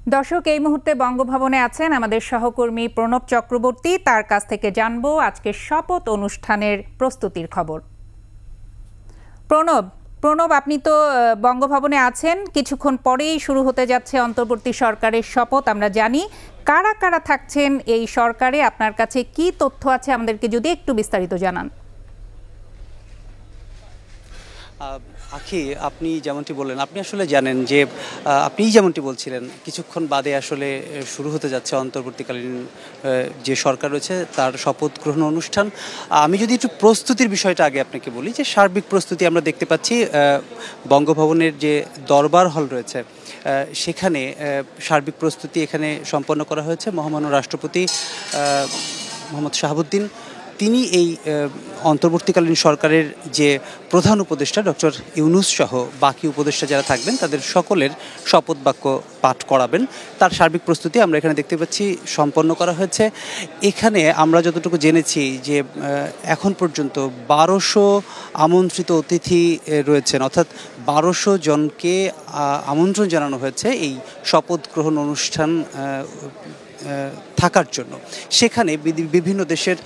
দর্শক, এই মুহূর্তে বঙ্গভবনে আছেন আমাদের সহকর্মী প্রণব চক্রবর্তী। তার কাছ থেকে জানবো আজকের শপথ অনুষ্ঠানের প্রস্তুতির খবর। প্রণব, আপনি তো বঙ্গভবনে আছেন। কিছুক্ষণ পরেই শুরু হতে যাচ্ছে অন্তর্বর্তী সরকারের শপথ। আমরা জানি কারা কারা থাকছেন এই সরকারে, আপনার কাছে কি তথ্য আছে আমাদেরকে যদি একটু বিস্তারিত জানান। আখি, আপনি যেমনটি বললেন, আপনি আসলে জানেন যে আপনি যেমনটি বলছিলেন কিছুক্ষণ বাদে আসলে শুরু হতে যাচ্ছে অন্তর্বর্তীকালীন যে সরকার রয়েছে তার শপথ গ্রহণ অনুষ্ঠান। আমি যদি একটু প্রস্তুতির বিষয়টা আগে আপনাকে বলি, যে সার্বিক প্রস্তুতি আমরা দেখতে পাচ্ছি বঙ্গভবনের যে দরবার হল রয়েছে সেখানে সার্বিক প্রস্তুতি এখানে সম্পন্ন করা হয়েছে। মহামান্য রাষ্ট্রপতি মোহাম্মদ শাহাবুদ্দিন তিনি এই অন্তর্বর্তীকালীন সরকারের যে প্রধান উপদেষ্টা ডক্টর ইউনূস সহ বাকি উপদেষ্টা যারা থাকবেন তাদের সকলের শপথ বাক্য পাঠ করাবেন। তার সার্বিক প্রস্তুতি আমরা এখানে দেখতে পাচ্ছি সম্পন্ন করা হয়েছে। এখানে আমরা যতটুকু জেনেছি যে এখন পর্যন্ত 1200 আমন্ত্রিত অতিথি রয়েছেন, অর্থাৎ 1200 জনকে আমন্ত্রণ জানানো হয়েছে এই শপথ গ্রহণ অনুষ্ঠান থাকার জন্য। সেখানে বিভিন্ন দেশের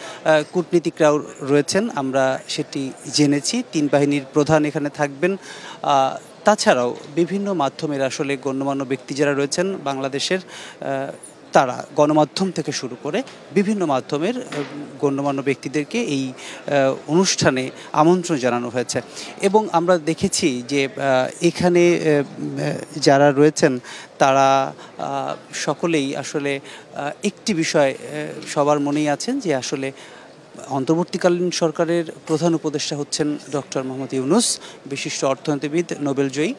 কূটনীতিকরাও রয়েছেন, আমরা সেটি জেনেছি। 3 বাহিনীর প্রধান এখানে থাকবেন। তাছাড়াও বিভিন্ন মাধ্যমের আসলে গণ্যমান্য ব্যক্তি যারা রয়েছেন বাংলাদেশের, তারা গণমাধ্যম থেকে শুরু করে বিভিন্ন মাধ্যমের গণ্যমান্য ব্যক্তিদেরকে এই অনুষ্ঠানে আমন্ত্রণ জানানো হয়েছে। এবং আমরা দেখেছি যে এখানে যারা রয়েছেন তারা সকলেই আসলে একটি বিষয় সবার মনেই আছেন, যে আসলে অন্তর্বর্তীকালীন সরকারের প্রধান উপদেষ্টা হচ্ছেন ডক্টর মোহাম্মদ ইউনূস, বিশিষ্ট অর্থনীতিবিদ, নোবেলজয়ী।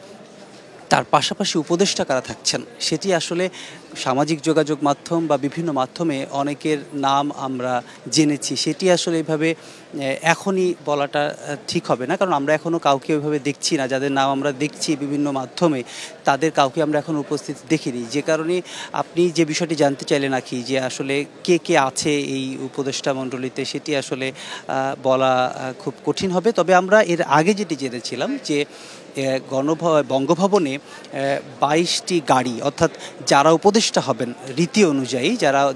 তার পাশাপাশি উপদেষ্টা কারা থাকছেন সেটি আসলে সামাজিক যোগাযোগ মাধ্যম বা বিভিন্ন মাধ্যমে অনেকের নাম আমরা জেনেছি। সেটি আসলে এইভাবে এখনই বলাটা ঠিক হবে না, কারণ আমরা এখনও কাউকে ওইভাবে দেখছি না। যাদের নাম আমরা দেখছি বিভিন্ন মাধ্যমে তাদের কাউকে আমরা এখন উপস্থিত দেখিনি। যে কারণে আপনি যে বিষয়টি জানতে চাইলেন নাকি, যে আসলে কে কে আছে এই উপদেষ্টা মণ্ডলীতে, সেটি আসলে বলা খুব কঠিন হবে। তবে আমরা এর আগে যেটি জেনেছিলাম যে বঙ্গভবনে 22টি গাড়ি, অর্থাৎ যারা উপদেষ্টা হবেন রীতি অনুযায়ী,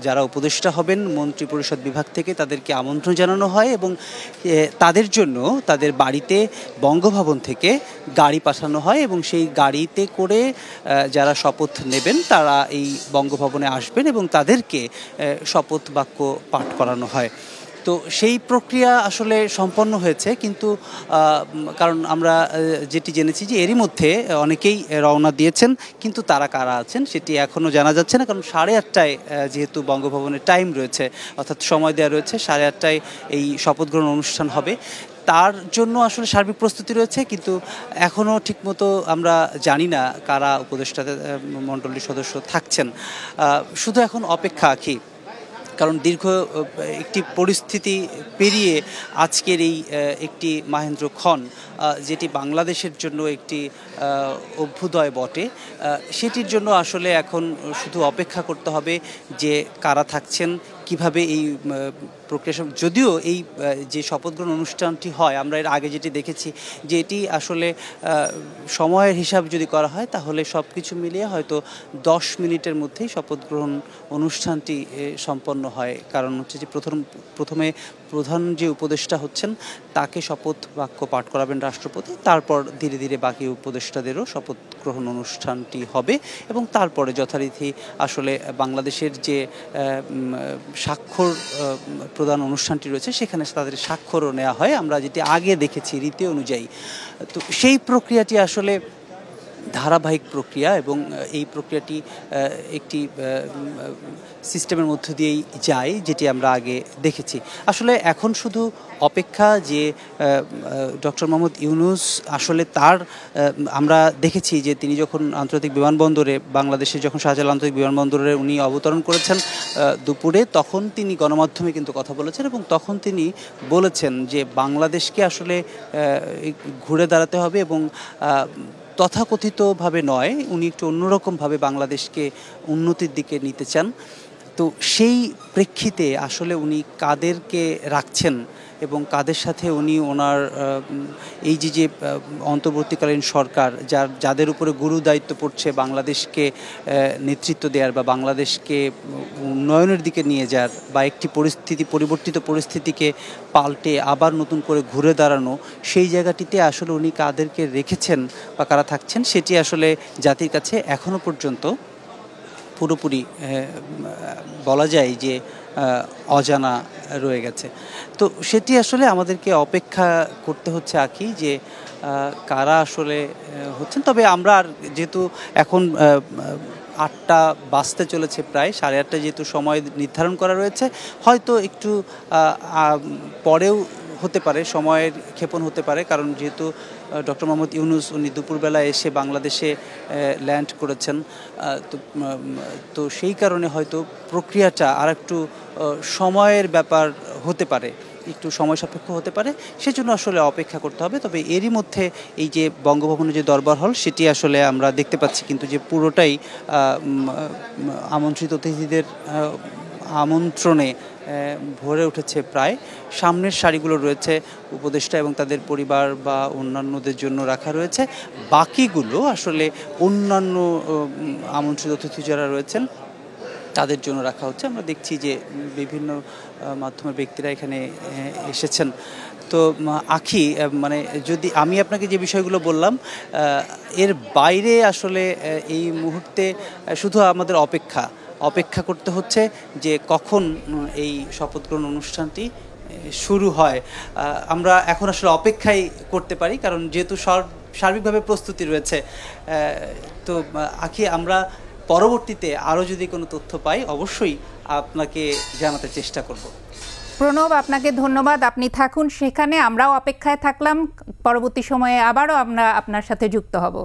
যারা উপদেষ্টা হবেন মন্ত্রিপরিষদ বিভাগ থেকে তাদেরকে আমন্ত্রণ জানানো হয় এবং তাদের জন্য তাদের বাড়িতে বঙ্গভবন থেকে গাড়ি পাঠানো হয় এবং সেই গাড়িতে করে যারা শপথ নেবেন তারা এই বঙ্গভবনে আসবেন এবং তাদেরকে শপথ বাক্য পাঠ করানো হয়। তো সেই প্রক্রিয়া আসলে সম্পন্ন হয়েছে, কিন্তু কারণ আমরা যেটি জেনেছি যে এরই মধ্যে অনেকেই রওনা দিয়েছেন, কিন্তু তারা কারা আছেন সেটি এখনও জানা যাচ্ছে না। কারণ 8:30টায় যেহেতু বঙ্গভবনের টাইম রয়েছে, অর্থাৎ সময় দেওয়া রয়েছে, 8:30টায় এই শপথ গ্রহণ অনুষ্ঠান হবে। তার জন্য আসলে সার্বিক প্রস্তুতি রয়েছে, কিন্তু এখনও ঠিকমতো আমরা জানি না কারা উপদেষ্টা মণ্ডলীর সদস্য থাকছেন। শুধু এখন অপেক্ষা কি, কারণ দীর্ঘ একটি পরিস্থিতি পেরিয়ে আজকের এই একটি মাহেন্দ্রক্ষণ, যেটি বাংলাদেশের জন্য একটি অভ্যুদয় বটে, সেটির জন্য আসলে এখন শুধু অপেক্ষা করতে হবে যে কারা থাকছেন, কিভাবে এই প্রক্রিয়া। যদিও এই যে শপথ গ্রহণ অনুষ্ঠানটি হয়, আমরা এর আগে যেটি দেখেছি যে এটি আসলে সময়ের হিসাব যদি করা হয় তাহলে সব কিছু মিলিয়ে হয়তো 10 মিনিটের মধ্যেই শপথ গ্রহণ অনুষ্ঠানটি সম্পন্ন হয়। কারণ হচ্ছে যে প্রথমে প্রধান যে উপদেষ্টা হচ্ছেন তাকে শপথ বাক্য পাঠ করাবেন রাষ্ট্রপতি, তারপর ধীরে ধীরে বাকি উপদেষ্টাদেরও শপথ গ্রহণ অনুষ্ঠানটি হবে এবং তারপরে যথারীতি আসলে বাংলাদেশের যে স্বাক্ষর প্রদান অনুষ্ঠানটি রয়েছে সেখানে তাদের স্বাক্ষরও নেওয়া হয়, আমরা যেটি আগে দেখেছি রীতি অনুযায়ী। তো সেই প্রক্রিয়াটি আসলে ধারাবাহিক প্রক্রিয়া এবং এই প্রক্রিয়াটি একটি সিস্টেমের মধ্য দিয়েই যায়, যেটি আমরা আগে দেখেছি। আসলে এখন শুধু অপেক্ষা যে ডক্টর মোহাম্মদ ইউনূস আসলে তার, আমরা দেখেছি যে তিনি যখন আন্তর্জাতিক বিমানবন্দরে, বাংলাদেশে যখন শাহজালাল আন্তর্জাতিক বিমানবন্দরে উনি অবতরণ করেছেন দুপুরে, তখন তিনি গণমাধ্যমে কিন্তু কথা বলেছেন এবং তখন তিনি বলেছেন যে বাংলাদেশকে আসলে ঘুরে দাঁড়াতে হবে এবং তথাকথিতভাবে নয়, উনি একটু অন্যরকমভাবে বাংলাদেশকে উন্নতির দিকে নিতে চান। তো সেই প্রেক্ষিতে আসলে উনি কাদেরকে রাখছেন এবং কাদের সাথে উনি ওনার এই যে অন্তর্বর্তীকালীন সরকার যাদের উপরে গুরু দায়িত্ব পড়ছে বাংলাদেশকে নেতৃত্ব দেওয়ার বা বাংলাদেশকে উন্নয়নের দিকে নিয়ে যাওয়ার বা একটি পরিবর্তিত পরিস্থিতিকে পাল্টে আবার নতুন করে ঘুরে দাঁড়ানো, সেই জায়গাটিতে আসলে উনি কাদেরকে রেখেছেন বা কারা থাকছেন সেটি আসলে জাতির কাছে এখনো পর্যন্ত পুরোপুরি বলা যায় যে অজানা রয়ে গেছে। তো সেটি আসলে আমাদেরকে অপেক্ষা করতে হচ্ছে আঁকি যে কারা আসলে হচ্ছেন। তবে আমরা আর যেহেতু এখন 8টা বাজতে চলেছে, প্রায় 8:30 যেহেতু সময় নির্ধারণ করা রয়েছে, হয়তো একটু পরেও হতে পারে, সময়ের ক্ষেপণ হতে পারে, কারণ যেহেতু ডক্টর মোহাম্মদ ইউনূস উনি দুপুরবেলা এসে বাংলাদেশে ল্যান্ড করেছেন, তো সেই কারণে হয়তো প্রক্রিয়াটা আর একটু সময়ের ব্যাপার হতে পারে, একটু সময় সাপেক্ষ হতে পারে, সেজন্য আসলে অপেক্ষা করতে হবে। তবে এরই মধ্যে এই যে বঙ্গভবনের যে দরবার হল সেটি আসলে আমরা দেখতে পাচ্ছি কিন্তু যে পুরোটাই আমন্ত্রিত অতিথিদের আমন্ত্রণে ভরে উঠেছে। প্রায় সামনের সারিগুলো রয়েছে উপদেষ্টা এবং তাদের পরিবার বা অন্যান্যদের জন্য রাখা রয়েছে, বাকিগুলো আসলে অন্যান্য আমন্ত্রিত অতিথি যারা রয়েছেন তাদের জন্য রাখা হচ্ছে। আমরা দেখছি যে বিভিন্ন মাধ্যমের ব্যক্তিরা এখানে এসেছেন। তো আঁখি, মানে যদি আমি আপনাকে যে বিষয়গুলো বললাম এর বাইরে আসলে এই মুহূর্তে শুধু আমাদের অপেক্ষা করতে হচ্ছে যে কখন এই শপথ গ্রহণ অনুষ্ঠানটি শুরু হয়। আমরা এখন আসলে অপেক্ষাই করতে পারি, কারণ যেহেতু সার্বিকভাবে প্রস্তুতি রয়েছে। তো আঁখি, আমরা পরবর্তীতে আরও যদি কোনো তথ্য পাই অবশ্যই আপনাকে জানাতে চেষ্টা করব। প্রণব, আপনাকে ধন্যবাদ, আপনি থাকুন সেখানে, আমরাও অপেক্ষায় থাকলাম। পরবর্তী সময়ে আবারও আমরা আপনার সাথে যুক্ত হব।